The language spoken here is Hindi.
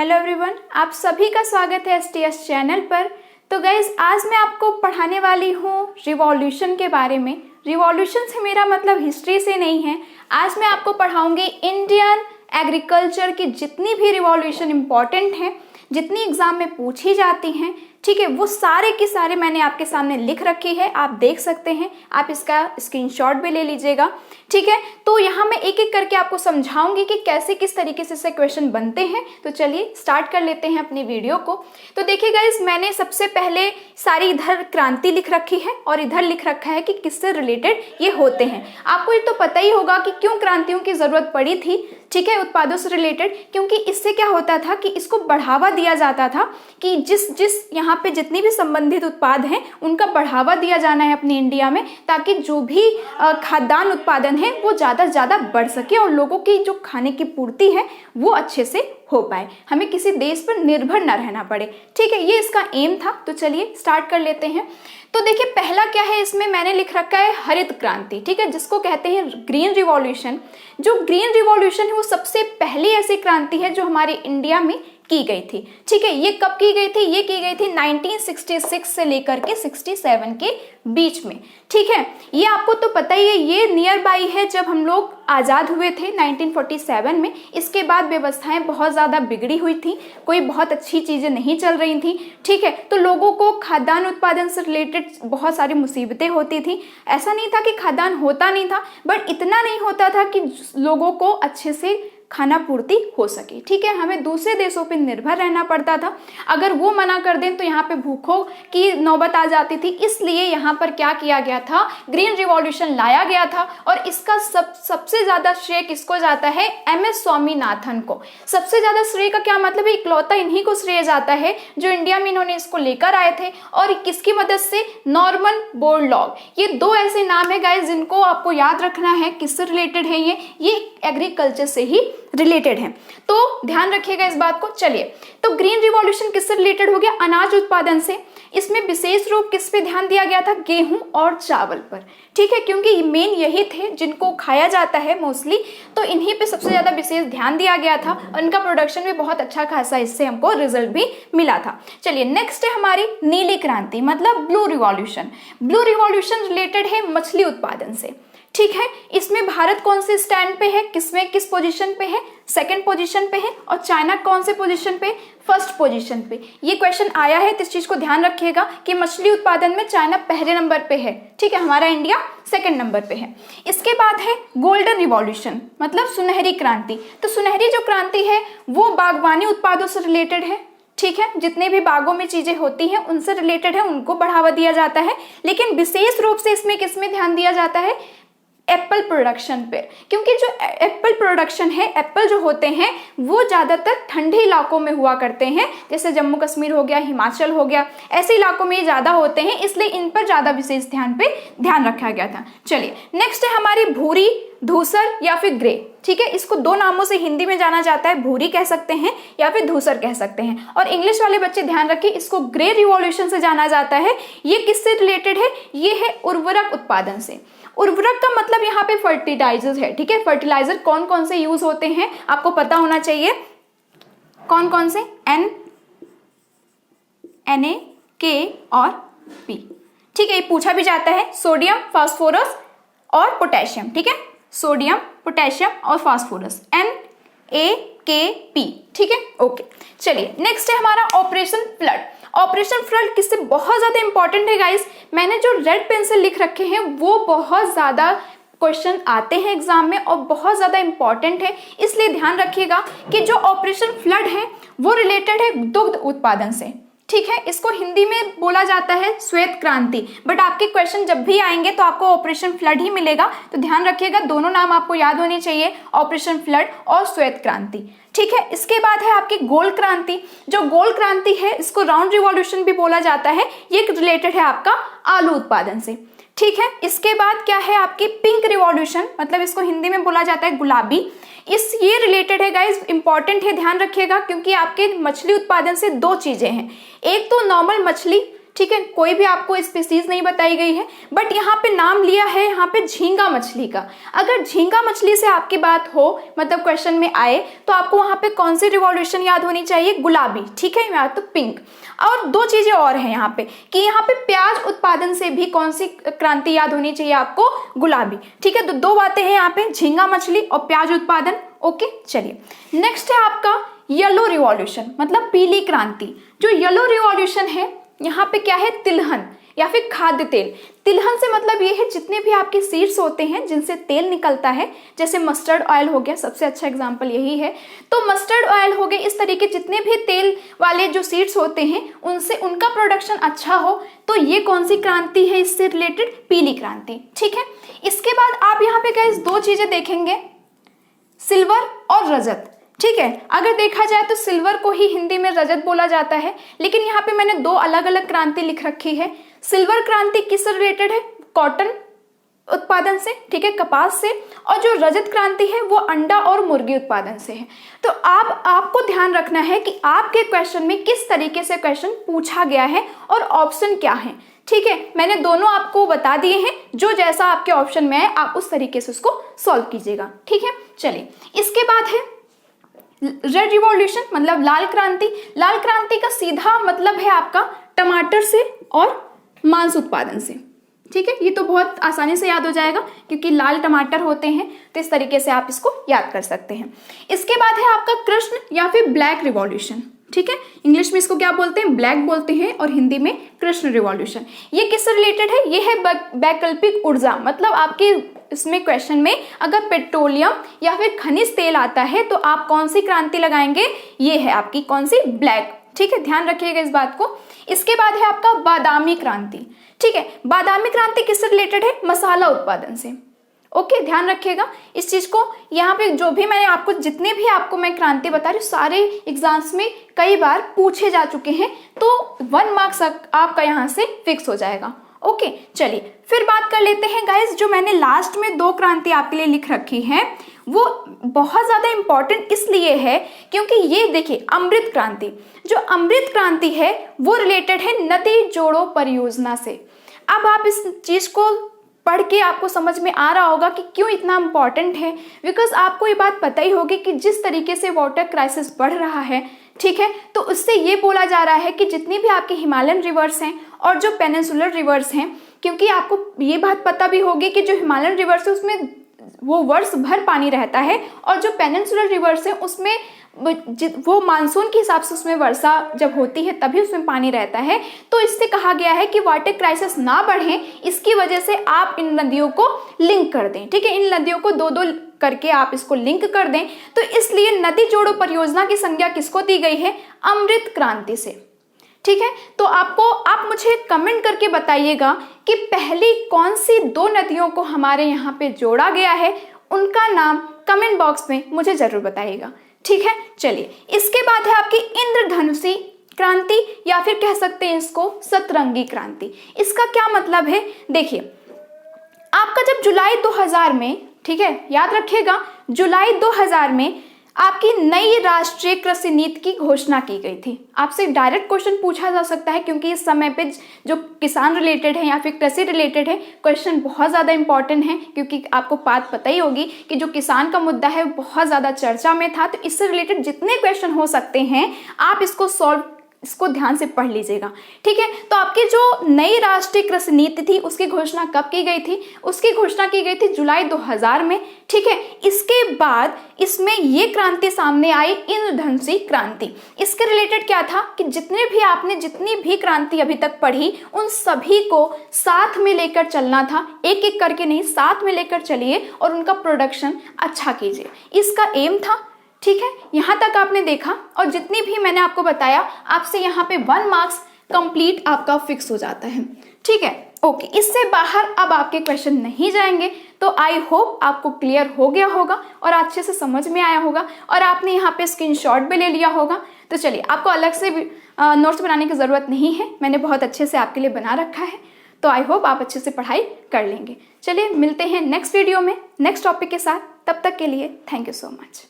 हेलो एवरीवन, आप सभी का स्वागत है STS चैनल पर। तो गाइज, आज मैं आपको पढ़ाने वाली हूँ रिवॉल्यूशन के बारे में। रिवॉल्यूशन से मेरा मतलब हिस्ट्री से नहीं है। आज मैं आपको पढ़ाऊंगी इंडियन एग्रीकल्चर की जितनी भी रिवॉल्यूशन इम्पॉर्टेंट हैं, जितनी एग्जाम में पूछी जाती हैं, ठीक है, वो सारे के सारे मैंने आपके सामने लिख रखी है। आप देख सकते हैं, आप इसका स्क्रीनशॉट भी ले लीजिएगा, ठीक है। तो यहाँ मैं एक एक करके आपको समझाऊंगी कि कैसे किस तरीके से इससे क्वेश्चन बनते हैं। तो चलिए स्टार्ट कर लेते हैं अपनी वीडियो को। तो देखिए गाइस, मैंने सबसे पहले सारी इधर क्रांति लिख रखी है और इधर लिख रखा है कि किससे रिलेटेड ये होते हैं। आपको ये तो पता ही होगा कि क्यों क्रांतियों की जरूरत पड़ी थी, ठीक है, उत्पादों से रिलेटेड। क्योंकि इससे क्या होता था कि इसको बढ़ावा दिया जाता था कि जिस यहाँ पे जितनी भी संबंधित उत्पाद हैं उनका बढ़ावा दिया जाना है अपनी इंडिया में, ताकि जो भी खाद्यान्न उत्पादन है वो ज़्यादा से ज़्यादा बढ़ सके और लोगों की जो खाने की पूर्ति है वो अच्छे से हो पाए, हमें किसी देश पर निर्भर न रहना पड़े, ठीक है। ये इसका एम था। तो चलिए स्टार्ट कर लेते हैं। तो देखिए, पहला क्या है, इसमें मैंने लिख रखा है हरित क्रांति, ठीक है, जिसको कहते हैं ग्रीन रिवॉल्यूशन। जो ग्रीन रिवॉल्यूशन है वो सबसे पहली ऐसी क्रांति है जो हमारे इंडिया में की गई थी, ठीक है। ये कब की गई थी? ये की गई थी 1966 से लेकर के 67 के बीच में, ठीक है। ये आपको तो पता ही है, ये नियर बाई है जब हम लोग आज़ाद हुए थे 1947 में। इसके बाद व्यवस्थाएं बहुत ज़्यादा बिगड़ी हुई थी, कोई बहुत अच्छी चीज़ें नहीं चल रही थी, ठीक है। तो लोगों को खाद्यान्न उत्पादन से रिलेटेड बहुत सारी मुसीबतें होती थी। ऐसा नहीं था कि खाद्यान्न होता नहीं था, बट इतना नहीं होता था कि लोगों को अच्छे से खाना पूर्ति हो सके, ठीक है। हमें दूसरे देशों पर निर्भर रहना पड़ता था। अगर वो मना कर दें तो यहाँ पे भूखों की नौबत आ जाती थी। इसलिए यहाँ पर क्या किया गया था, ग्रीन रिवॉल्यूशन लाया गया था। और इसका सबसे ज्यादा श्रेय किसको जाता है? MS स्वामीनाथन को। सबसे ज्यादा श्रेय का क्या मतलब है? इकलौता इन्हीं को श्रेय जाता है जो इंडिया में इन्होंने इसको लेकर आए थे। और किसकी मदद से? Norman Borlaug. ये दो ऐसे नाम है गाइस जिनको आपको याद रखना है। किससे रिलेटेड है ये एग्रीकल्चर से ही रिलेटेड है, तो ध्यान रखिएगा इस बात को। चलिए, तो ग्रीन रिवॉल्यूशन किससे रिलेटेड हो गया? अनाज उत्पादन से। इसमें विशेष रूप किस पे ध्यान दिया गया था? गेहूं और चावल पर, ठीक है, क्योंकि मेन यही थे जिनको खाया जाता है मोस्टली। तो इन्हीं पे सबसे ज्यादा विशेष ध्यान दिया गया था और इनका प्रोडक्शन भी बहुत अच्छा खासा, इससे हमको रिजल्ट भी मिला था। चलिए, नेक्स्ट है हमारी नीली क्रांति, मतलब blue revolution. Blue revolution related है मछली उत्पादन से, ठीक है। इसमें भारत कौन से स्टैंड पे है, किस पोजीशन पे है? सेकंड पोजीशन पे है। और चाइना कौन से पोजीशन पे? फर्स्ट पोजीशन पे। ये क्वेश्चन आया है, तो इस चीज को ध्यान रखिएगा कि मछली उत्पादन में चाइना पहले नंबर पे है, ठीक है, हमारा इंडिया सेकंड नंबर पे है। इसके बाद है गोल्डन रिवॉल्यूशन, मतलब सुनहरी क्रांति। तो सुनहरी जो क्रांति है वो बागवानी उत्पादों से रिलेटेड है, ठीक है। जितने भी बागों में चीजें होती हैं उनसे रिलेटेड है, उनको बढ़ावा दिया जाता है। लेकिन विशेष रूप से इसमें किसमें ध्यान दिया जाता है? एप्पल प्रोडक्शन पे। क्योंकि जो एप्पल प्रोडक्शन है, एप्पल जो होते हैं वो ज़्यादातर ठंडे इलाकों में हुआ करते हैं, जैसे जम्मू कश्मीर हो गया, हिमाचल हो गया, ऐसे इलाकों में ये ज़्यादा होते हैं, इसलिए इन पर ज़्यादा विशेष ध्यान रखा गया था। चलिए, नेक्स्ट है हमारी भूरी, धूसर या फिर ग्रे, ठीक है। इसको दो नामों से हिंदी में जाना जाता है, भूरी कह सकते हैं या फिर धूसर कह सकते हैं। और इंग्लिश वाले बच्चे ध्यान रखिए, इसको ग्रे रिवॉल्यूशन से जाना जाता है। ये किससे रिलेटेड है? ये है उर्वरक उत्पादन से। उर्वरक का मतलब यहाँ पे फर्टिलाइजर है, ठीक है। फर्टिलाइजर कौन कौन से यूज होते हैं आपको पता होना चाहिए। कौन कौन से? Na, K और P, ठीक है। ये पूछा भी जाता है, सोडियम, फास्फोरस और पोटेशियम, ठीक है। सोडियम, पोटेशियम और फास्फोरस, NaKP, ठीक है, ओके। चलिए, नेक्स्ट है हमारा ऑपरेशन फ्लड। ऑपरेशन फ्लड किससे बहुत ज्यादा इंपॉर्टेंट है गाइस? मैंने जो रेड पेन से लिख रखे हैं वो बहुत ज्यादा क्वेश्चन आते हैं एग्जाम में और बहुत ज्यादा इंपॉर्टेंट है, इसलिए ध्यान रखिएगा कि जो ऑपरेशन फ्लड है वो रिलेटेड है दुग्ध उत्पादन से, ठीक है। इसको हिंदी में बोला जाता है श्वेत क्रांति, बट आपके क्वेश्चन जब भी आएंगे तो आपको ऑपरेशन फ्लड ही मिलेगा। तो ध्यान रखिएगा, दोनों नाम आपको याद होने चाहिए, ऑपरेशन फ्लड और श्वेत क्रांति, ठीक है। इसके बाद है आपकी गोल्ड क्रांति। जो गोल्ड क्रांति है इसको राउंड रिवॉल्यूशन भी बोला जाता है। ये रिलेटेड है आपका आलू उत्पादन से, ठीक है। इसके बाद क्या है आपकी पिंक रिवॉल्यूशन, मतलब इसको हिंदी में बोला जाता है गुलाबी। ये रिलेटेड है गाइस, इंपॉर्टेंट है, ध्यान रखिएगा, क्योंकि आपके मछली उत्पादन से दो चीजें हैं। एक तो नॉर्मल मछली ठीक है, कोई भी आपको स्पीसीज नहीं बताई गई है, बट यहाँ पे नाम लिया है यहाँ पे झींगा मछली का। अगर झींगा मछली से आपकी बात हो, मतलब क्वेश्चन में आए, तो आपको वहाँ पे कौन सी रिवॉल्यूशन याद होनी चाहिए? गुलाबी, ठीक है, या तो पिंक। और दो चीजें और हैं यहाँ पे कि यहाँ पे प्याज उत्पादन से भी कौन सी क्रांति याद होनी चाहिए आपको? गुलाबी, ठीक है। तो दो बातें हैं यहाँ पे, झींगा मछली और प्याज उत्पादन। ओके, चलिए नेक्स्ट है आपका येलो रिवॉल्यूशन, मतलब पीली क्रांति। जो येलो रिवॉल्यूशन है यहाँ पे क्या है? तिलहन या फिर खाद्य तेल। तिलहन से मतलब ये है जितने भी आपके सीड्स होते हैं जिनसे तेल निकलता है, जैसे मस्टर्ड ऑयल हो गया, सबसे अच्छा एग्जांपल यही है। तो मस्टर्ड ऑयल हो गए, इस तरीके जितने भी तेल वाले जो सीड्स होते हैं उनसे उनका प्रोडक्शन अच्छा हो, तो ये कौन सी क्रांति है इससे रिलेटेड? पीली क्रांति, ठीक है। इसके बाद आप यहाँ पे गाइस दो चीजें देखेंगे, सिल्वर और रजत, ठीक है। अगर देखा जाए तो सिल्वर को ही हिंदी में रजत बोला जाता है, लेकिन यहाँ पे मैंने दो अलग अलग क्रांति लिख रखी है। सिल्वर क्रांति किससे रिलेटेड है? कॉटन उत्पादन से, ठीक है, कपास से। और जो रजत क्रांति है वो अंडा और मुर्गी उत्पादन से है। तो आपको ध्यान रखना है कि आपके क्वेश्चन में किस तरीके से क्वेश्चन पूछा गया है और ऑप्शन क्या है, ठीक है। मैंने दोनों आपको बता दिए हैं, जो जैसा आपके ऑप्शन में है आप उस तरीके से उसको सॉल्व कीजिएगा, ठीक है। चलिए इसके बाद है रेड रिवॉल्यूशन, मतलब लाल क्रांति। लाल क्रांति का सीधा मतलब है आपका टमाटर से और मांस उत्पादन से, ठीक है। ये तो बहुत आसानी से याद हो जाएगा क्योंकि लाल टमाटर होते हैं, तो इस तरीके से आप इसको याद कर सकते हैं। इसके बाद है आपका कृष्ण या फिर ब्लैक रिवॉल्यूशन, ठीक है। इंग्लिश में इसको क्या बोलते हैं? ब्लैक बोलते हैं, और हिंदी में कृष्ण रिवॉल्यूशन। ये किससे रिलेटेड है? ये है वैकल्पिक ऊर्जा, मतलब आपके इसमें क्वेश्चन में अगर पेट्रोलियम या फिर खनिज तेल आता है तो आप कौन सी क्रांति लगाएंगे? ये है आपकी कौन सी? ब्लैक, ठीक है, ध्यान रखिएगा इस बात को। इसके बाद है आपका बादामी क्रांति, ठीक है। बादामी क्रांति किससे रिलेटेड है? मसाला उत्पादन से। ओके, ध्यान रखिएगा इस चीज को। यहाँ पे जो भी मैंने आपको जितने भी आपको मैं क्रांति बता रही हूँ सारे एग्जाम्स में कई बार पूछे जा चुके हैं, तो 1 मार्क्स आपका यहाँ से फिक्स हो जाएगा। ओके, चलिए फिर बात कर लेते हैं गाइस, जो मैंने लास्ट में दो क्रांति आपके लिए लिख रखी है वो बहुत ज्यादा इंपॉर्टेंट इसलिए है क्योंकि ये देखिए अमृत क्रांति, जो अमृत क्रांति है वो रिलेटेड है नदी जोड़ो परियोजना से। अब आप इस चीज को पढ़ के आपको समझ में आ रहा होगा कि क्यों इतना इम्पॉर्टेंट है, बिकॉज आपको ये बात पता ही होगी कि जिस तरीके से वाटर क्राइसिस बढ़ रहा है, ठीक है, तो उससे ये बोला जा रहा है कि जितनी भी आपके हिमालयन रिवर्स हैं और जो पेनिनसुलर रिवर्स हैं, क्योंकि आपको ये बात पता भी होगी कि जो हिमालयन रिवर्स है उसमें वो वर्ष भर पानी रहता है, और जो पेनिनसुलर रिवर्स है उसमें वो मानसून के हिसाब से उसमें वर्षा जब होती है तभी उसमें पानी रहता है। तो इससे कहा गया है कि वाटर क्राइसिस ना बढ़े, इसकी वजह से आप इन नदियों को लिंक कर दें, ठीक है, इन नदियों को दो दो करके आप इसको लिंक कर दें। तो इसलिए नदी जोड़ो परियोजना की संज्ञा किसको दी गई है? अमृत क्रांति से, ठीक है। तो आप मुझे कमेंट करके बताइएगा कि पहली कौन सी दो नदियों को हमारे यहाँ पे जोड़ा गया है, उनका नाम कमेंट बॉक्स में मुझे जरूर बताइएगा, ठीक है। चलिए इसके बाद है आपकी इंद्रधनुषी क्रांति या फिर कह सकते हैं इसको सतरंगी क्रांति। इसका क्या मतलब है? देखिए आपका जब जुलाई 2000 में, ठीक है, याद रखिएगा जुलाई 2000 में आपकी नई राष्ट्रीय कृषि नीति की घोषणा की गई थी। आपसे डायरेक्ट क्वेश्चन पूछा जा सकता है क्योंकि इस समय पे जो किसान रिलेटेड है या फिर कृषि रिलेटेड है क्वेश्चन बहुत ज़्यादा इंपॉर्टेंट है, क्योंकि आपको बात पता ही होगी कि जो किसान का मुद्दा है बहुत ज़्यादा चर्चा में था। तो इससे रिलेटेड जितने क्वेश्चन हो सकते हैं आप इसको ध्यान से पढ़ लीजिएगा, ठीक है। तो आपकी जो नई राष्ट्रीय कृषि नीति थी उसकी घोषणा कब की गई थी? उसकी घोषणा की गई थी जुलाई 2000 में, ठीक है। इसके बाद इसमें ये क्रांति सामने आई, इंद्रधनुषी क्रांति। इसके रिलेटेड क्या था कि आपने जितनी भी क्रांति अभी तक पढ़ी उन सभी को साथ में लेकर चलना था, एक एक करके नहीं, साथ में लेकर चलिए और उनका प्रोडक्शन अच्छा कीजिए, इसका एम था, ठीक है। यहाँ तक आपने देखा और जितनी भी मैंने आपको बताया आपसे यहाँ पे 1 मार्क्स कंप्लीट आपका फिक्स हो जाता है, ठीक है। ओके, इससे बाहर अब आपके क्वेश्चन नहीं जाएंगे। तो आई होप आपको क्लियर हो गया होगा और अच्छे से समझ में आया होगा और आपने यहाँ पे स्क्रीनशॉट भी ले लिया होगा। तो चलिए आपको अलग से नोट्स बनाने की ज़रूरत नहीं है, मैंने बहुत अच्छे से आपके लिए बना रखा है। तो आई होप आप अच्छे से पढ़ाई कर लेंगे। चलिए मिलते हैं नेक्स्ट वीडियो में नेक्स्ट टॉपिक के साथ, तब तक के लिए थैंक यू सो मच।